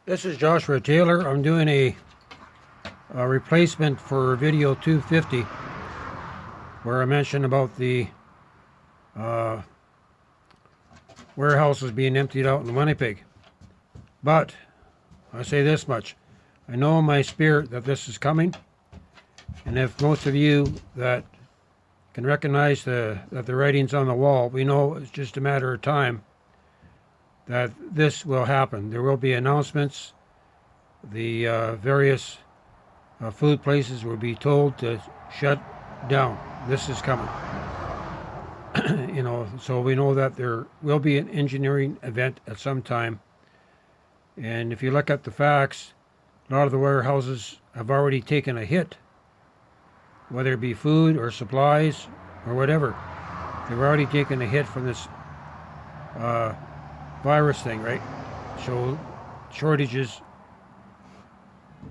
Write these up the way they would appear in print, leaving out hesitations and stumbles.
This is Joshua Taylor. I'm doing a replacement for video 250 where I mentioned about the uh, warehouses being emptied out in Winnipeg. But I say this much. I know in my spirit that this is coming, and if most of you that can recognize that the writing's on the wall, we know it's just a matter of time that this will happen. There will be announcements. The various food places will be told to shut down. This is coming. So we know that there will be an engineering event at some time. And if you look at the facts, a lot of the warehouses have already taken a hit, whether it be food or supplies or whatever. They've already taken a hit from this virus thing, right? So shortages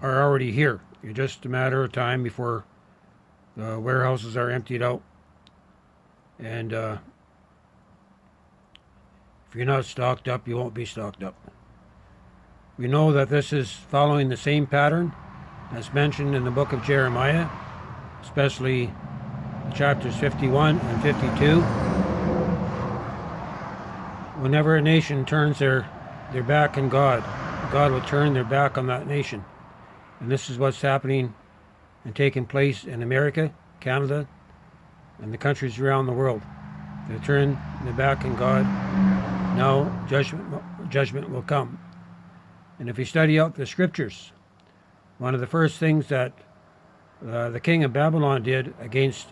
are already here. It's just a matter of time before the warehouses are emptied out. And if you're not stocked up, you won't be stocked up. We know that this is following the same pattern as mentioned in the book of Jeremiah, especially chapters 51 and 52. Whenever a nation turns their back on God, God will turn their back on that nation. And this is what's happening and taking place in America, Canada, and the countries around the world. They turn their back on God. Now judgment will come. And if you study out the scriptures, one of the first things that the king of Babylon did against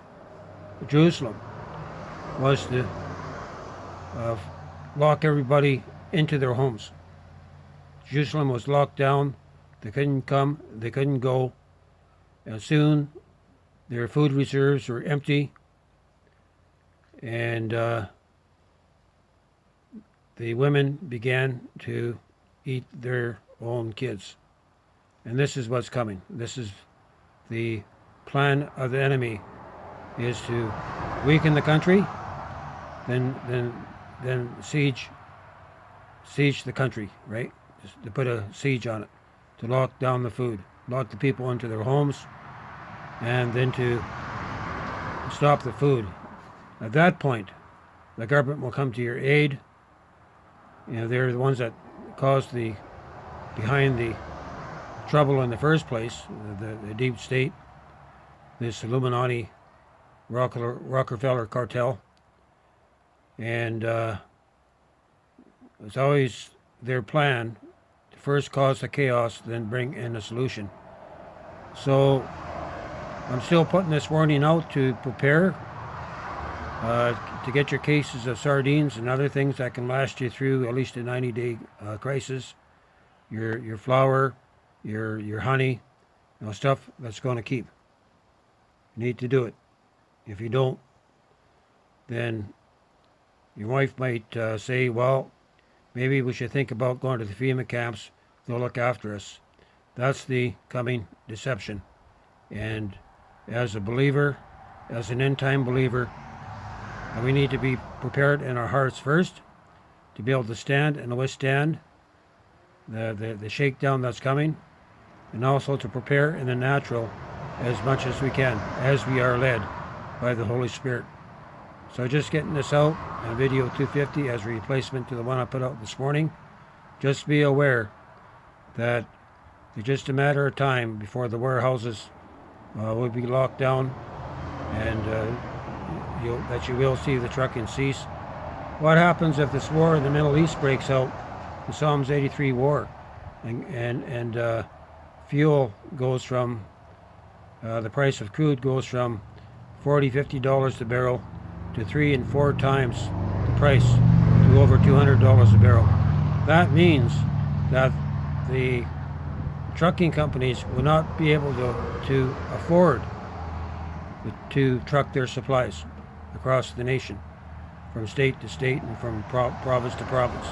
Jerusalem was to lock everybody into their homes. Jerusalem was locked down. They couldn't come, they couldn't go. And soon their food reserves were empty. And the women began to eat their own kids. And this is what's coming. This is the plan of the enemy, is to weaken the country, then siege the country, right? Just to put a siege on it, to lock down the food, lock the people into their homes, and then to stop the food. At that point, the government will come to your aid. They're the ones that caused behind the trouble in the first place, the deep state, this Illuminati Rockefeller cartel. And it's always their plan to first cause the chaos, then bring in a solution. So I'm still putting this warning out to prepare to get your cases of sardines and other things that can last you through at least a 90-day crisis. Your flour, your honey, stuff that's going to keep. You need to do it. If you don't, then your wife might say, well, maybe we should think about going to the FEMA camps. They'll look after us. That's the coming deception. And as a believer, as an end-time believer, we need to be prepared in our hearts first to be able to stand and withstand the shakedown that's coming, and also to prepare in the natural as much as we can, as we are led by the Holy Spirit. So just getting this out on video 250 as a replacement to the one I put out this morning. Just be aware that it's just a matter of time before the warehouses will be locked down, and that you will see the trucking cease. What happens if this war in the Middle East breaks out, the Psalms 83 war, and fuel goes from, the price of crude goes from $40, $50 a barrel to 3 and 4 times the price, to over $200 a barrel. That means that the trucking companies will not be able to afford to truck their supplies across the nation, from state to state and from province to province.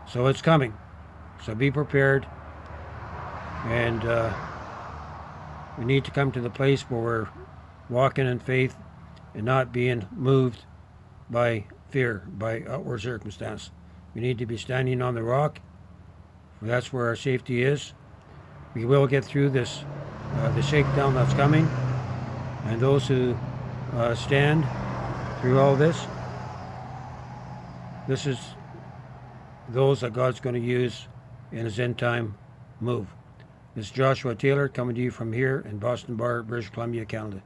So it's coming. So be prepared. And we need to come to the place where we're walking in faith and not being moved by fear, by outward circumstance. We need to be standing on the rock That's where our safety is. We will get through this, the shakedown that's coming, and those who stand through all this, this is those that God's going to use in his end time move. This is Joshua Taylor coming to you from here in Boston Bar, British Columbia, Canada.